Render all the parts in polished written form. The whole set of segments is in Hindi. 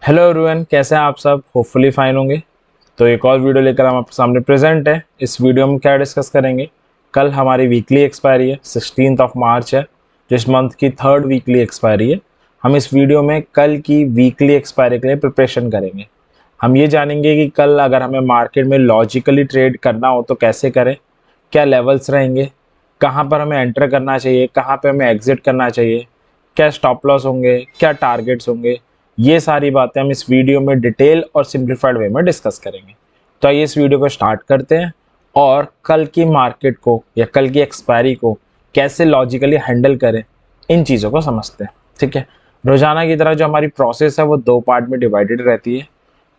हेलो एवरीवन, कैसे हैं आप सब। होपफुली फाइन होंगे। तो एक और वीडियो लेकर हम आपके सामने प्रेजेंट है। इस वीडियो में क्या डिस्कस करेंगे, कल हमारी वीकली एक्सपायरी है, 16 मार्च है, जो इस मंथ की थर्ड वीकली एक्सपायरी है। हम इस वीडियो में कल की वीकली एक्सपायरी के लिए प्रिपरेशन करेंगे। हम ये जानेंगे कि कल अगर हमें मार्केट में लॉजिकली ट्रेड करना हो तो कैसे करें, क्या लेवल्स रहेंगे, कहाँ पर हमें एंटर करना चाहिए, कहाँ पर हमें एग्जिट करना चाहिए, क्या स्टॉप लॉस होंगे, क्या टारगेट्स होंगे। ये सारी बातें हम इस वीडियो में डिटेल और सिंप्लीफाइड वे में डिस्कस करेंगे। तो आइए इस वीडियो को स्टार्ट करते हैं और कल की मार्केट को या कल की एक्सपायरी को कैसे लॉजिकली हैंडल करें, इन चीज़ों को समझते हैं। ठीक है। रोजाना की तरह जो हमारी प्रोसेस है वो दो पार्ट में डिवाइडेड रहती है।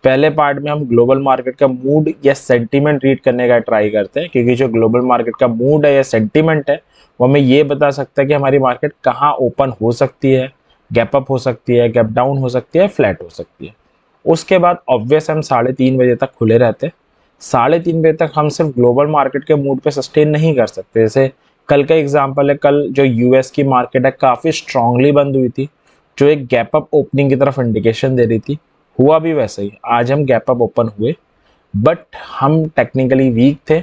पहले पार्ट में हम ग्लोबल मार्केट का मूड या सेंटीमेंट रीड करने का ट्राई करते हैं, क्योंकि जो ग्लोबल मार्केट का मूड है या सेंटीमेंट है वो हमें ये बता सकता है कि हमारी मार्केट कहाँ ओपन हो सकती है, गैप अप हो सकती है, गैप डाउन हो सकती है, फ्लैट हो सकती है। उसके बाद ऑब्वियस हम 3:30 बजे तक खुले रहते हैं। 3:30 बजे तक हम सिर्फ ग्लोबल मार्केट के मूड पे सस्टेन नहीं कर सकते। जैसे कल का एग्जांपल है, कल जो यूएस की मार्केट है काफ़ी स्ट्रांगली बंद हुई थी, जो एक गैप अप ओपनिंग की तरफ इंडिकेशन दे रही थी। हुआ भी वैसे ही, आज हम गैप अप ओपन हुए, बट हम टेक्निकली वीक थे,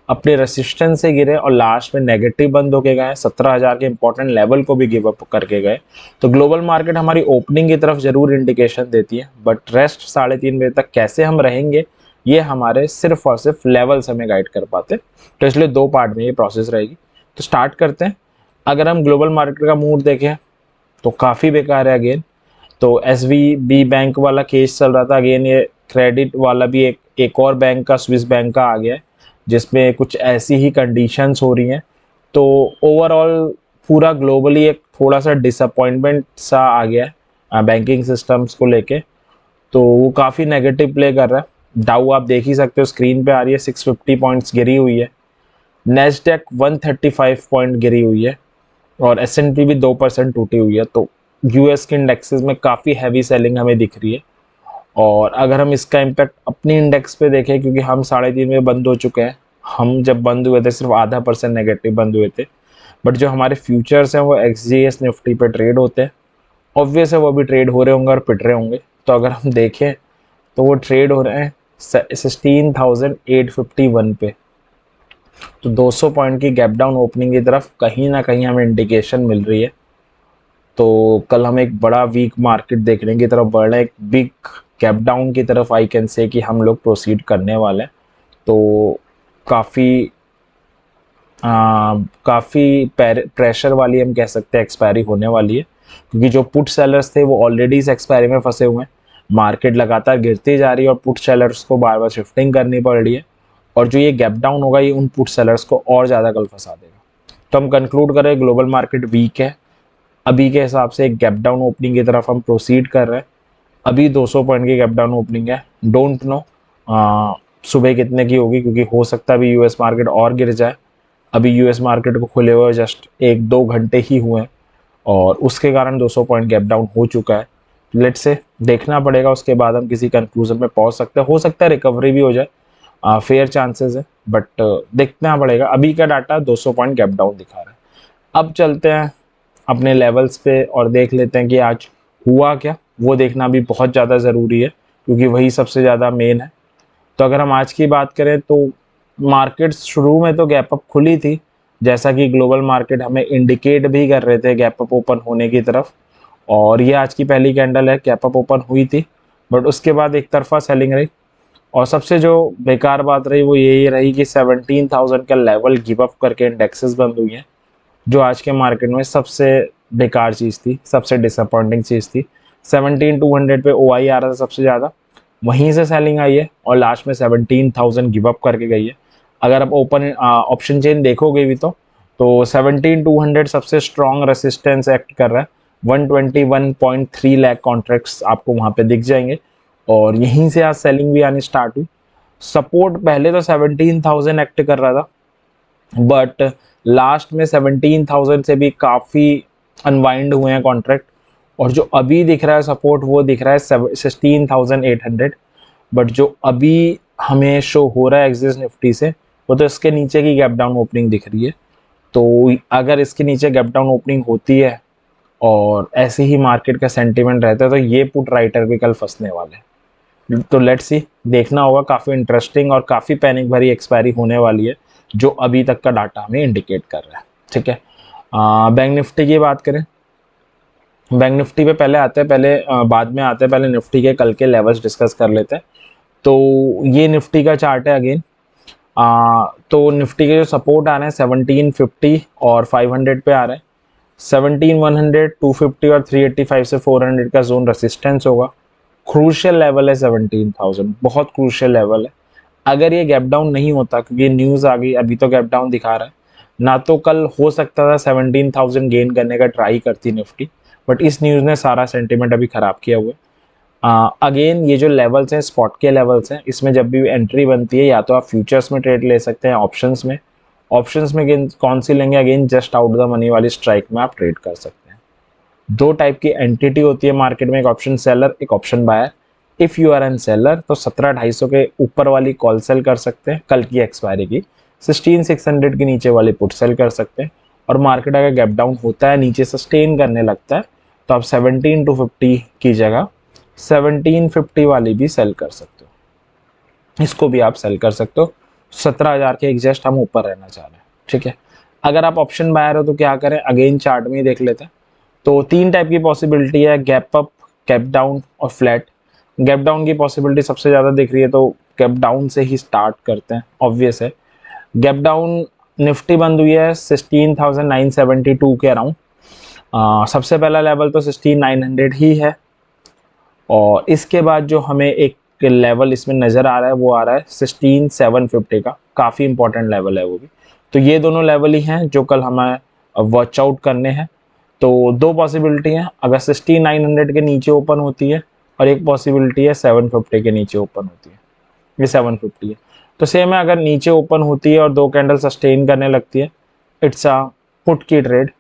अपने रेसिस्टेंस से गिरे और लास्ट में नेगेटिव बंद होके गए। 17,000 के इंपॉर्टेंट लेवल को भी गिव अप करके गए। तो ग्लोबल मार्केट हमारी ओपनिंग की तरफ जरूर इंडिकेशन देती है, बट रेस्ट 3:30 बजे तक कैसे हम रहेंगे ये हमारे सिर्फ और सिर्फ लेवल्स हमें गाइड कर पाते। तो इसलिए दो पार्ट में ये प्रोसेस रहेगी। तो स्टार्ट करते हैं। अगर हम ग्लोबल मार्केट का मूड देखें तो काफ़ी बेकार है अगेन। तो एसवीबी बैंक वाला केस चल रहा था, अगेन ये क्रेडिट वाला भी एक और बैंक का, स्विस बैंक का आ गया है, जिसमें कुछ ऐसी ही कंडीशंस हो रही हैं। तो ओवरऑल पूरा ग्लोबली एक थोड़ा सा डिसअपॉइंटमेंट सा आ गया है बैंकिंग सिस्टम्स को लेके। तो वो काफ़ी नेगेटिव प्ले कर रहा है। डाउ आप देख ही सकते हो, स्क्रीन पे आ रही है, 650 पॉइंट्स गिरी हुई है। नेस्डेक 135 पॉइंट गिरी हुई है और एस&पी भी 2% टूटी हुई है। तो यूएस के इंडेक्सेस में काफ़ी हैवी सेलिंग हमें दिख रही है। और अगर हम इसका इम्पैक्ट अपनी इंडेक्स पे देखें, क्योंकि हम 3:30 में बंद हो चुके हैं, हम जब बंद हुए थे सिर्फ ½ % नेगेटिव बंद हुए थे। बट जो हमारे फ्यूचर्स हैं वो एक्सजीएस निफ्टी पे ट्रेड होते हैं। ऑब्वियस है वो भी ट्रेड हो रहे होंगे और पिट रहे होंगे। तो अगर हम देखें तो वो ट्रेड हो रहे हैं 16,851 पे। तो 200 पॉइंट की गैप डाउन ओपनिंग की तरफ कहीं ना कहीं हमें इंडिकेशन मिल रही है। तो कल हम एक बड़ा वीक मार्केट देखने की तरफ बढ़ रहे हैं, एक बिग गैप डाउन की तरफ आई कैन से कि हम लोग प्रोसीड करने वाले हैं। तो काफ़ी काफ़ी प्रेशर वाली हम कह सकते हैं एक्सपायरी होने वाली है, क्योंकि जो पुट सेलर्स थे वो ऑलरेडी इस एक्सपायरी में फंसे हुए हैं। मार्केट लगातार गिरती जा रही है और पुट सेलर्स को बार बार शिफ्टिंग करनी पड़ रही है। और जो ये गैप डाउन होगा ये उन पुट सेलर्स को और ज़्यादा कल फंसा देगा। तो हम कंक्लूड करें, ग्लोबल मार्केट वीक है। अभी के हिसाब से एक गैप डाउन ओपनिंग की तरफ हम प्रोसीड कर रहे हैं। अभी 200 पॉइंट की गैप डाउन ओपनिंग है। डोंट नो सुबह कितने की होगी, क्योंकि हो सकता है अभी यूएस मार्केट और गिर जाए। अभी यूएस मार्केट को खुले हुए जस्ट 1-2 घंटे ही हुए हैं और उसके कारण 200 पॉइंट गैप डाउन हो चुका है। लेट्स से देखना पड़ेगा, उसके बाद हम किसी कंक्लूजन में पहुंच सकते हैं। हो सकता है रिकवरी भी हो जाए, फेयर चांसेस है, बट देखना पड़ेगा। अभी का डाटा 200 पॉइंट गैप डाउन दिखा रहा है। अब चलते हैं अपने लेवल्स पे और देख लेते हैं कि आज हुआ क्या। वो देखना भी बहुत ज़्यादा ज़रूरी है, क्योंकि वही सबसे ज़्यादा मेन है। तो अगर हम आज की बात करें तो मार्केट शुरू में तो गैप अप खुली थी, जैसा कि ग्लोबल मार्केट हमें इंडिकेट भी कर रहे थे गैप अप ओपन होने की तरफ। और ये आज की पहली कैंडल है, गैप अप ओपन हुई थी, बट उसके बाद एक तरफा सेलिंग रही। और सबसे जो बेकार बात रही वो यही रही कि 17,000 का लेवल गिव अप करके इंडेक्सेस बंद हुई हैं, जो आज के मार्केट में सबसे बेकार चीज़ थी, सबसे डिसअपॉइंटिंग चीज़ थी। 17,200 पे ओआई आ रहा था सबसे ज़्यादा, वहीं से सेलिंग आई है और लास्ट में 17,000 गिव अप करके गई है। अगर आप ओपन ऑप्शन चेन देखोगे भी तो 17,200 सबसे स्ट्रॉन्ग रेसिस्टेंस एक्ट कर रहा है। 121.3 लाख कॉन्ट्रैक्ट्स आपको वहाँ पे दिख जाएंगे और यहीं से आज सेलिंग भी आनी स्टार्ट हुई। सपोर्ट पहले तो 17,000 एक्ट कर रहा था, बट लास्ट में 17,000 से भी काफ़ी अनवाइंड हुए हैं कॉन्ट्रैक्ट। और जो अभी दिख रहा है सपोर्ट वो दिख रहा है 16,800। बट जो अभी हमें शो हो रहा है एक्सिस निफ्टी से, वो तो इसके नीचे की गैप डाउन ओपनिंग दिख रही है। तो अगर इसके नीचे गैप डाउन ओपनिंग होती है और ऐसे ही मार्केट का सेंटीमेंट रहता है, तो ये पुट राइटर भी कल फंसने वाले हैं। तो लेट्स सी, देखना होगा। काफ़ी इंटरेस्टिंग और काफ़ी पैनिक भरी एक्सपायरी होने वाली है, जो अभी तक का डाटा हमें इंडिकेट कर रहा है। ठीक है, बैंक निफ्टी की बात करें। बैंक निफ्टी पे पहले आते हैं, बाद में आते हैं, पहले निफ्टी के कल के लेवल्स डिस्कस कर लेते हैं। तो ये निफ्टी का चार्ट है अगेन। तो निफ्टी के जो सपोर्ट आ रहे हैं 1750 और 500 पे आ रहे हैं। 17,100, 250 और 385 से 400 का जोन रेसिस्टेंस होगा। क्रूशियल लेवल है 17,000, बहुत क्रूशियल लेवल है। अगर ये गैप डाउन नहीं होता, क्योंकि न्यूज़ आ गई, अभी तो गैप डाउन दिखा रहा है ना, तो कल हो सकता था 17,000 गेन करने का ट्राई करती निफ्टी, बट इस न्यूज़ ने सारा सेंटीमेंट अभी ख़राब किया हुआ है। अगेन ये जो लेवल्स हैं स्पॉट के लेवल्स हैं, इसमें जब भी एंट्री बनती है या तो आप फ्यूचर्स में ट्रेड ले सकते हैं, ऑप्शंस में अगेन कौन सी लेंगे, again just out the money वाली स्ट्राइक में आप ट्रेड कर सकते हैं। दो टाइप की एंटिटी होती है मार्केट में, एक ऑप्शन सेलर, एक option buyer. If you are an seller तो 17,250 के ऊपर वाली कॉल सेल कर सकते हैं कल की एक्सपायरी की, 16,600 के नीचे वाली पुट सेल कर सकते हैं। और मार्केट अगर गैप डाउन होता है, नीचे सस्टेन करने लगता है, तो आप 17,250 की जगह 1750 वाली भी सेल कर सकते हो, इसको भी आप सेल कर सकते हो। 17,000 के एग्जैक्ट हम ऊपर रहना चाह रहे हैं। ठीक है, अगर आप ऑप्शन बायर हो तो क्या करें, अगेन चार्ट में ही देख लेते हैं। तो तीन टाइप की पॉसिबिलिटी है, गैप अप, गैप डाउन और फ्लैट। गैप डाउन की पॉसिबिलिटी सबसे ज़्यादा दिख रही है, तो गैप डाउन से ही स्टार्ट करते हैं, ऑब्वियस है। गैप डाउन निफ्टी बंद हुई है 16,972 के अराउंड। सबसे पहला लेवल तो 16,900 ही है, और इसके बाद जो हमें एक लेवल इसमें नज़र आ रहा है वो आ रहा है 16,750 का, काफ़ी इंपॉर्टेंट लेवल है वो भी। तो ये दोनों लेवल ही हैं जो कल हमें वॉच आउट करने हैं। तो दो पॉसिबिलिटी हैं, अगर 16,900 के नीचे ओपन होती है, और एक पॉसिबिलिटी है 750 के नीचे ओपन होती है, ये 750 है। तो सेम है, अगर नीचे ओपन होती है और दो कैंडल सस्टेन करने लगती है, इट्स अ पुट की ट्रेड,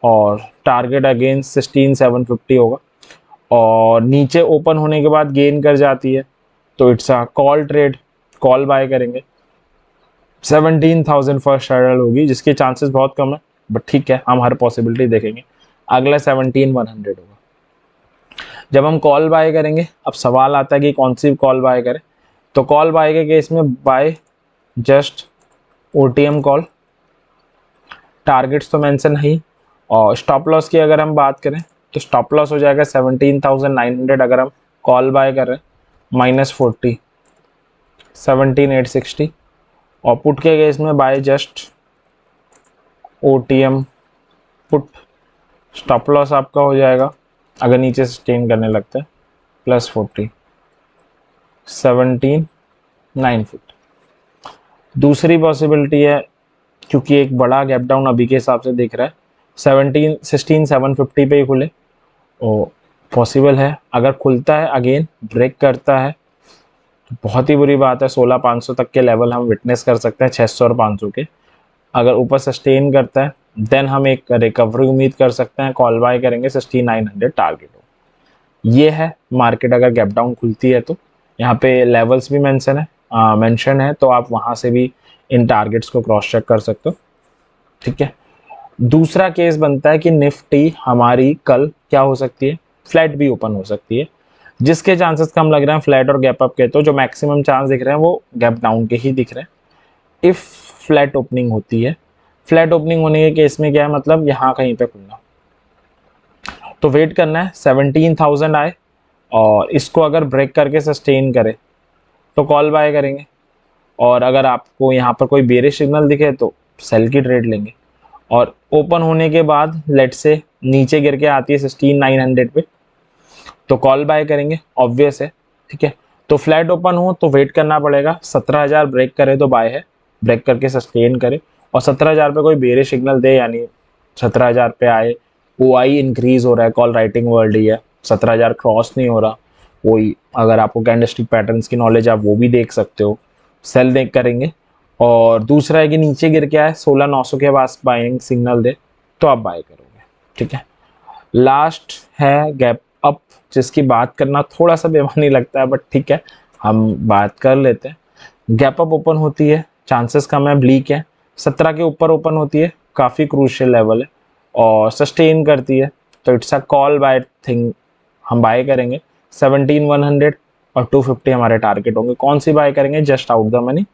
और टारगेट अगेन 16,750 होगा। और नीचे ओपन होने के बाद गेन कर जाती है तो it's a call trade, call buy करेंगे। 17,000 फर्स्ट हर्डल होगी, जिसके चांसेस बहुत कम है, बट ठीक है, हम हर पॉसिबिलिटी देखेंगे। अगला 17,100 होगा जब हम कॉल बाय करेंगे। अब सवाल आता है कि कौन सी कॉल बाय करें, तो कॉल बाय के केस में by just OTM call, targets तो मेंशन है ही। और स्टॉप लॉस की अगर हम बात करें तो स्टॉप लॉस हो जाएगा 17,900 अगर हम कॉल बाय कर रहे हैं, -40, 17,860। और पुट के केस में by just OTM put, stop loss आपका हो जाएगा अगर नीचे सस्टेन करने लगता है +40, 17,950। दूसरी पॉसिबिलिटी है, क्योंकि एक बड़ा गैप डाउन अभी के हिसाब से दिख रहा है, 16,750 पे ही खुले, और पॉसिबल है अगर खुलता है अगेन ब्रेक करता है तो बहुत ही बुरी बात है, 16,500 तक के लेवल हम विटनेस कर सकते हैं, 600 और 500 के। अगर ऊपर सस्टेन करता है देन हम एक रिकवरी उम्मीद कर सकते हैं, कॉल बाय करेंगे, 16,900 टारगेट हो। ये है मार्केट अगर गैप डाउन खुलती है तो। यहाँ पे लेवल्स भी मेंशन है, तो आप वहाँ से भी इन टारगेट्स को क्रॉस चेक कर सकते हो। ठीक है, दूसरा केस बनता है कि निफ्टी हमारी कल क्या हो सकती है, फ्लैट भी ओपन हो सकती है, जिसके चांसेस कम लग रहे हैं फ्लैट और गैप अप के। तो जो मैक्सिमम चांस दिख रहे हैं वो गैप डाउन के ही दिख रहे हैं। इफ फ्लैट ओपनिंग होती है, फ्लैट ओपनिंग होने के केस में क्या है, मतलब यहाँ कहीं पे खुलना, तो वेट करना है 17,000 आए, और इसको अगर ब्रेक करके सस्टेन करे तो कॉल बाय करेंगे। और अगर आपको यहाँ पर कोई बेरिश सिग्नल दिखे तो सेल की ट्रेड लेंगे। और ओपन होने के बाद लेट से नीचे गिर के आती है 16,900 पे, तो कॉल बाय करेंगे, ऑब्वियस है। ठीक है, तो फ्लैट ओपन हो तो वेट करना पड़ेगा, 17,000 ब्रेक करे तो बाय है, ब्रेक करके सस्टेन करे, और 17,000 पे कोई बेरिश सिग्नल दे, यानी 17,000 पे आए, OI इंक्रीज हो रहा है, कॉल राइटिंग वर्ल्ड ही है, 17,000 क्रॉस नहीं हो रहा, वही अगर आपको कैंडलस्टिक पैटर्न्स की नॉलेज आप वो भी देख सकते हो, सेल देख करेंगे। और दूसरा है कि नीचे गिर के आए 16,900 के पास बाइंग सिग्नल दे तो आप बाय करोगे। ठीक है, लास्ट है गैप अप, जिसकी बात करना थोड़ा सा बेमानी लगता है, बट ठीक है हम बात कर लेते हैं। गैप अप ओपन होती है, चांसेस कम है, ब्लीक है, 17 के ऊपर ओपन होती है, काफ़ी क्रूशियल लेवल है, और सस्टेन करती है तो it's a call buy thing, हम बाय करेंगे 17,100 और 250 हमारे टारगेट होंगे। कौन सी बाय करेंगे? Just out the money.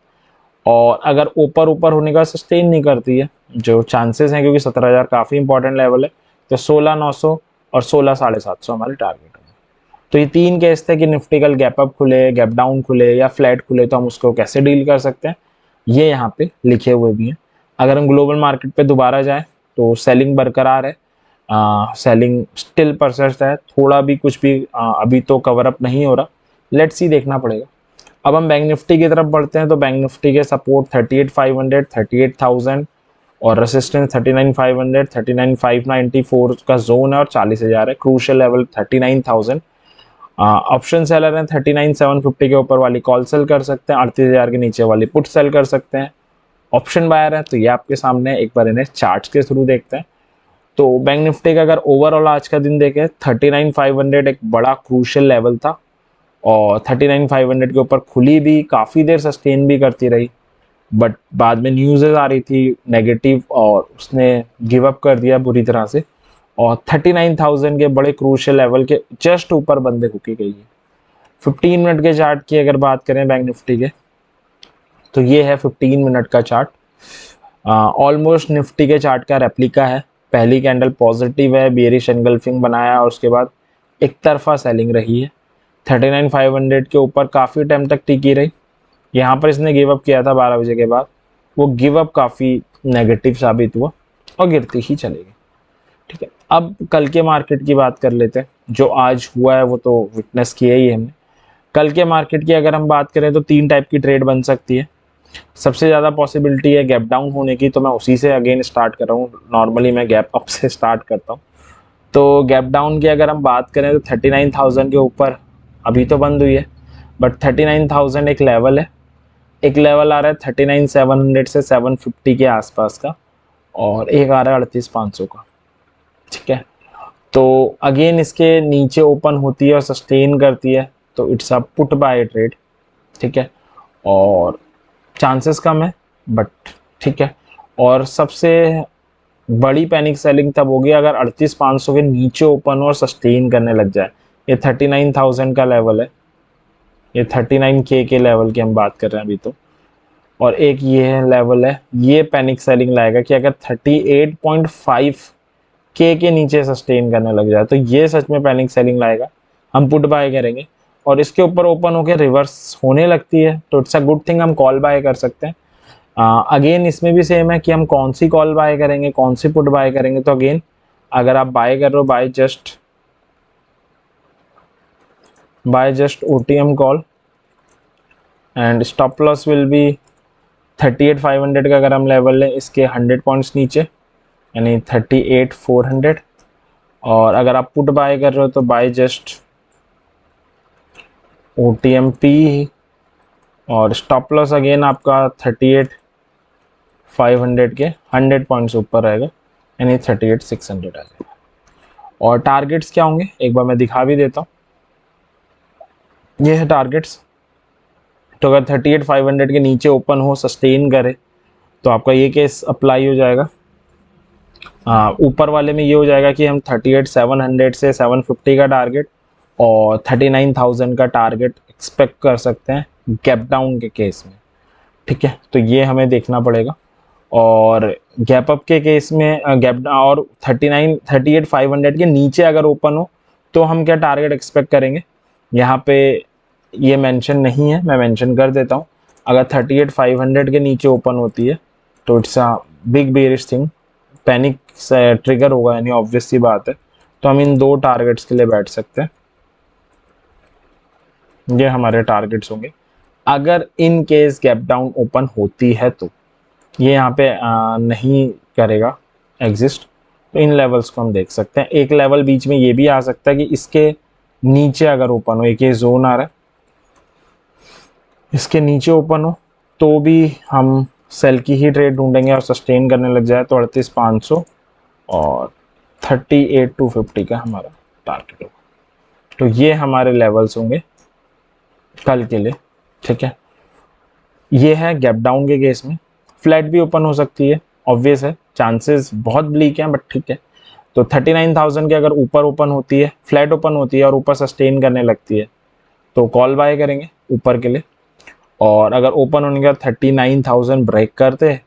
और अगर ऊपर ऊपर होने का सस्टेन नहीं करती है, जो चांसेस हैं, क्योंकि 17,000 काफ़ी इंपॉर्टेंट लेवल है, तो 16,900 और 16,750 हमारे टारगेट होंगे। तो ये तीन केस थे कि निफ्टी कल गैप अप खुले, गैप डाउन खुले या फ्लैट खुले, तो हम उसको कैसे डील कर सकते हैं, ये यहाँ पे लिखे हुए भी हैं। अगर हम ग्लोबल मार्केट पे दोबारा जाएं तो सेलिंग बरकरार है, सेलिंग स्टिल परसिस्ट है, थोड़ा भी कुछ भी अभी तो कवर अप नहीं हो रहा, लेट्स सी, देखना पड़ेगा। अब हम बैंक निफ्टी की तरफ बढ़ते हैं, तो बैंक निफ्टी के सपोर्ट 38,500, 38,000 और रेसिस्टेंस 39,500, 39,594 का जोन है और 40,000 है। Crucial level 39,000। ऑप्शन सेलर हैं 39,750 के ऊपर वाली कॉल सेल कर सकते हैं, 38,000 के नीचे वाली पुट सेल कर सकते हैं। ऑप्शन बायर है तो ये आपके सामने है, एक बार इन्हें चार्ट्स के थ्रू देखते हैं। तो बैंक निफ्टी का अगर ओवरऑल आज का दिन देखें, 39,500 एक बड़ा क्रूशियल लेवल था और 39,500 के ऊपर खुली भी, काफ़ी देर सस्टेन भी करती रही, बट बाद में न्यूज़ आ रही थी नेगेटिव और उसने गिव अप कर दिया बुरी तरह से, और 39,000 के बड़े क्रूशियल लेवल के जस्ट ऊपर बंदे रुकी गई है। 15 मिनट के चार्ट की अगर बात करें बैंक निफ्टी के, तो ये है 15 मिनट का चार्ट। ऑलमोस्ट निफ्टी के चार्ट का रेप्लिका है। पहली कैंडल पॉजिटिव है, बेयरिश एनगल्फिंग बनाया और उसके बाद एक तरफा सेलिंग रही है। 39,500 के ऊपर काफ़ी टाइम तक टिकी रही। यहाँ पर इसने गिव अप किया था 12 बजे के बाद, वो गिव अप काफ़ी नेगेटिव साबित हुआ और गिरती ही चलेगी। ठीक है, अब कल के मार्केट की बात कर लेते हैं। जो आज हुआ है वो तो विटनेस किया ही है हमने। कल के मार्केट की अगर हम बात करें तो तीन टाइप की ट्रेड बन सकती है। सबसे ज़्यादा पॉसिबिलिटी है गैप डाउन होने की, तो मैं उसी से अगेन स्टार्ट कर रहा हूँ। नॉर्मली मैं गैप अप से स्टार्ट करता हूँ। तो गैप डाउन की अगर हम बात करें तो 39,000 के ऊपर अभी तो बंद हुई है, बट 39,000 एक लेवल है। एक लेवल आ रहा है 39,700 से 750 के आसपास का, और एक आ रहा है 38,500 का। ठीक है, तो अगेन इसके नीचे ओपन होती है और सस्टेन करती है, तो it's a put buy trade. ठीक है, और चांसेस कम है बट ठीक है। और सबसे बड़ी पैनिक सेलिंग तब होगी अगर 38,500 के नीचे ओपन हो और सस्टेन करने लग जाए। ये 39,000 का लेवल है, ये 39K के लेवल की हम बात कर रहे हैं अभी तो। और एक ये लेवल है, ये पैनिक सेलिंग लाएगा कि अगर 38.5K के नीचे सस्टेन करने लग जाए, तो ये सच में पैनिक सेलिंग लाएगा। हम पुट बाय करेंगे और इसके ऊपर ओपन होकर रिवर्स होने लगती है, तो इट्स अ गुड थिंग, हम कॉल बाय कर सकते हैं। अगेन इसमें भी सेम है कि हम कौन सी कॉल बाय करेंगे, कौन सी पुट बाय करेंगे। तो अगेन अगर आप बाय कर रहे हो, by just OTM call and stop loss will be 38,500 का अगर हम लेवल लें इसके 100 पॉइंट्स नीचे, यानी 38,400। और अगर आप पुट बाय कर रहे हो तो बाय जस्ट OTMP और स्टॉप लॉस अगेन आपका 38,500 के 100 पॉइंट्स ऊपर रहेगा, यानी 38,600 आ जाएगा। और टारगेट्स क्या होंगे एक बार मैं दिखा भी देता हूँ। ये है टारगेट्स। तो अगर 38,500 के नीचे ओपन हो, सस्टेन करे, तो आपका ये केस अप्लाई हो जाएगा। ऊपर वाले में ये हो जाएगा कि हम 38,700 से 750 का टारगेट और 39,000 का टारगेट एक्सपेक्ट कर सकते हैं गैप डाउन के केस में। ठीक है, तो ये हमें देखना पड़ेगा। और गैप अप के केस में गैप और 38,500 के नीचे अगर ओपन हो तो हम क्या टारगेट एक्सपेक्ट करेंगे, यहाँ पे ये मेंशन नहीं है, मैं मेंशन कर देता हूँ। अगर 38,500 के नीचे ओपन होती है तो it's a big bearish thing, panic से ट्रिगर होगा, यानी ऑब्वियस सी बात है। तो हम इन दो टारगेट्स के लिए बैठ सकते हैं, ये हमारे टारगेट्स होंगे। अगर in case gap down open होती है तो ये यहाँ पे नहीं करेगा एग्जिस्ट, तो इन लेवल्स को हम देख सकते हैं। एक लेवल बीच में ये भी आ सकता है कि इसके नीचे अगर ओपन हो, एक ये जोन आ रहा है, इसके नीचे ओपन हो तो भी हम सेल की ही ट्रेड ढूंढेंगे और सस्टेन करने लग जाए तो 38,500 और 38,250 का हमारा टारगेट होगा। तो ये हमारे लेवल्स होंगे कल के लिए। ठीक है, ये है गैप डाउन के केस में। फ्लैट भी ओपन हो सकती है, ऑब्वियस है, चांसेस बहुत ब्लीक हैं, बट ठीक है। तो 39,000 के अगर ऊपर ओपन होती है, फ्लैट ओपन होती है और ऊपर सस्टेन करने लगती है तो कॉल बाय करेंगे ऊपर के लिए। और अगर ओपन होने के बाद 39,000 ब्रेक करते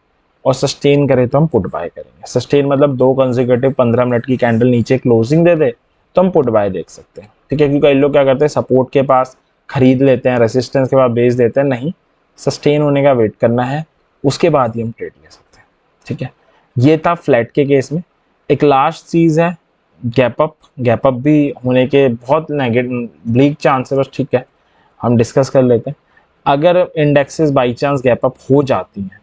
और सस्टेन करे तो हम पुट बाय करेंगे। सस्टेन मतलब 2 कंसेक्यूटिव 15 मिनट की कैंडल नीचे क्लोजिंग दे दे तो हम पुट बाय देख सकते हैं, ठीक है। क्योंकि कई लोग क्या करते हैं, सपोर्ट के पास खरीद लेते हैं, रेसिस्टेंस के बाद बेच देते हैं। नहीं, सस्टेन होने का वेट करना है, उसके बाद ही हम ट्रेड ले सकते हैं, ठीक है। ये था फ्लैट के केस में। एक लास्ट चीज़ है गैप अप। गैप अप भी होने के बहुत नेगेटिव ब्लीक चांस है, बस ठीक है, हम डिस्कस कर लेते हैं। अगर indexes by chance gap up हो जाती हैं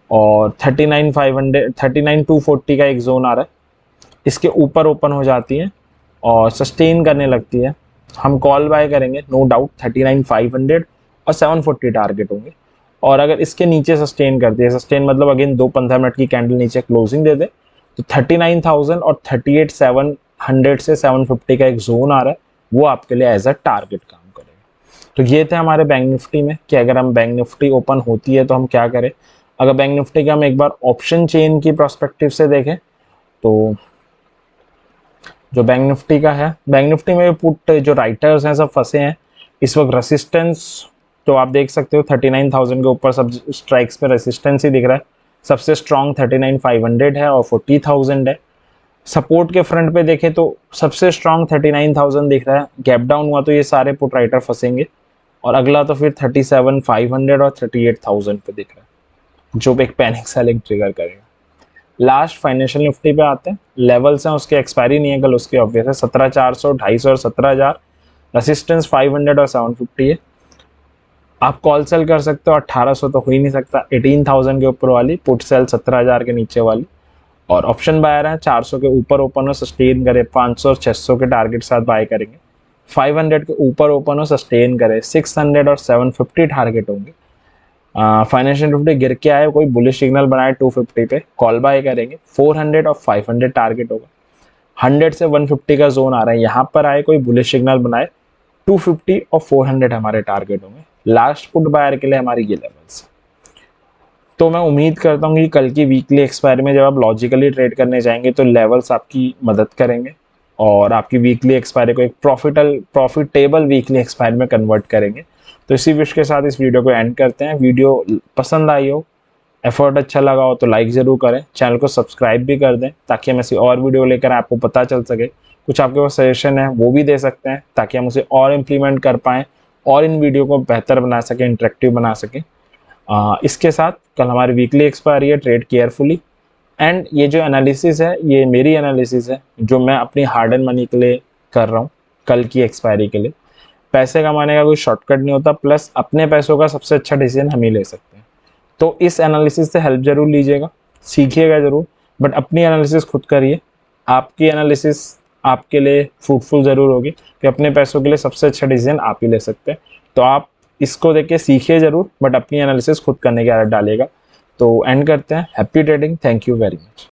और 39,500 39,240 का एक जोन आ रहा है, इसके ऊपर ओपन हो जाती हैं और सस्टेन करने लगती है, हम कॉल बाय करेंगे नो डाउट। 39,500 और 740 टारगेट होंगे। और अगर इसके नीचे सस्टेन करती है, सस्टेन मतलब अगेन 2 15 मिनट की कैंडल नीचे क्लोजिंग दे दे, तो 39,000 और 38,700 से 750 का एक जोन आ रहा है, वो आपके लिए एज अ टारगेट काम करेगा। तो ये थे हमारे बैंक निफ्टी में कि अगर हम बैंक निफ्टी ओपन होती है तो हम क्या करें। अगर बैंक निफ्टी का हम एक बार ऑप्शन चेन की पर्सपेक्टिव से देखें तो जो बैंक निफ्टी का है, बैंक निफ्टी में पुट जो राइटर्स हैं सब फंसे हैं इस वक्त। रेसिस्टेंस तो आप देख सकते हो 39,000 के ऊपर सब स्ट्राइक्स पे रेसिस्टेंस ही दिख रहा है। सबसे स्ट्रॉन्ग 39,500 है और 40,000 है। सपोर्ट के फ्रंट पे देखें तो सबसे स्ट्रॉन्ग 39,000 दिख रहा है। गैप डाउन हुआ तो ये सारे पुट राइटर फंसेंगे और अगला तो फिर 37,500 और 38,000 पे दिख रहा है, जो एक पैनिक सेलिंग ट्रिगर करेगा। लास्ट फाइनेंशियल निफ्टी पे आते हैं। लेवल्स हैं उसके, एक्सपायरी नहीं है कल उसकी, ऑब्वियस है। 17,400, 250 और 17,000। रेसिस्टेंस 500 और 750 है। आप कॉल सेल कर सकते हो, 1800 तो हो ही नहीं सकता। 18,000 के ऊपर वाली पुट सेल, 17,000 के नीचे वाली। और ऑप्शन बायर है 400 के ऊपर ओपन हो सस्टेन करे 500 और 600 के टारगेट साथ बाय करेंगे। 500 के ऊपर ओपन हो सस्टेन करे 600 और 750 टारगेट होंगे। फाइनेंशियल निफ्टी गिर के आए, कोई बुलिश सिग्नल बनाए 250 पे, कॉल बाय करेंगे। 400 और 500 टारगेट होगा। 100 से 150 का जोन आ रहा है, यहाँ पर आए कोई बुलिश सिग्नल बनाए 250 और 400 हमारे टारगेट होंगे। लास्ट पुट बायर के लिए हमारी ये लेवल्स। तो मैं उम्मीद करता हूँ कि कल की वीकली एक्सपायरी में जब आप लॉजिकली ट्रेड करने जाएंगे तो लेवल्स आपकी मदद करेंगे और आपकी वीकली एक्सपायरी को एक प्रॉफिटेबल वीकली एक्सपायरी में कन्वर्ट करेंगे। तो इसी विश के साथ इस वीडियो को एंड करते हैं। वीडियो पसंद आई हो, एफर्ट अच्छा लगा हो तो लाइक ज़रूर करें, चैनल को सब्सक्राइब भी कर दें ताकि हम ऐसी और वीडियो लेकर आपको पता चल सके। कुछ आपके पास सजेशन है वो भी दे सकते हैं ताकि हम उसे और इम्प्लीमेंट कर पाएँ और इन वीडियो को बेहतर बना सकें, इंटरेक्टिव बना सकें। इसके साथ कल हमारी वीकली एक्सपायरी है, ट्रेड केयरफुली। एंड ये जो एनालिसिस है ये मेरी एनालिसिस है जो मैं अपनी हार्ड एंड मनी के लिए कर रहा हूँ कल की एक्सपायरी के लिए। पैसे कमाने का कोई शॉर्टकट नहीं होता, प्लस अपने पैसों का सबसे अच्छा डिसीजन हम ही ले सकते हैं। तो इस एनालिसिस से हेल्प जरूर लीजिएगा, सीखिएगा ज़रूर, बट अपनी एनालिसिस खुद करिए। आपकी एनालिसिस आपके लिए फ्रूटफुल ज़रूर होगी कि अपने पैसों के लिए सबसे अच्छा डिसीजन आप ही ले सकते हैं। तो आप इसको देख के सीखिए ज़रूर, बट अपनी एनालिसिस खुद करने की आदत डालिएगा। तो एंड करते हैं। Happy trading, thank you very much.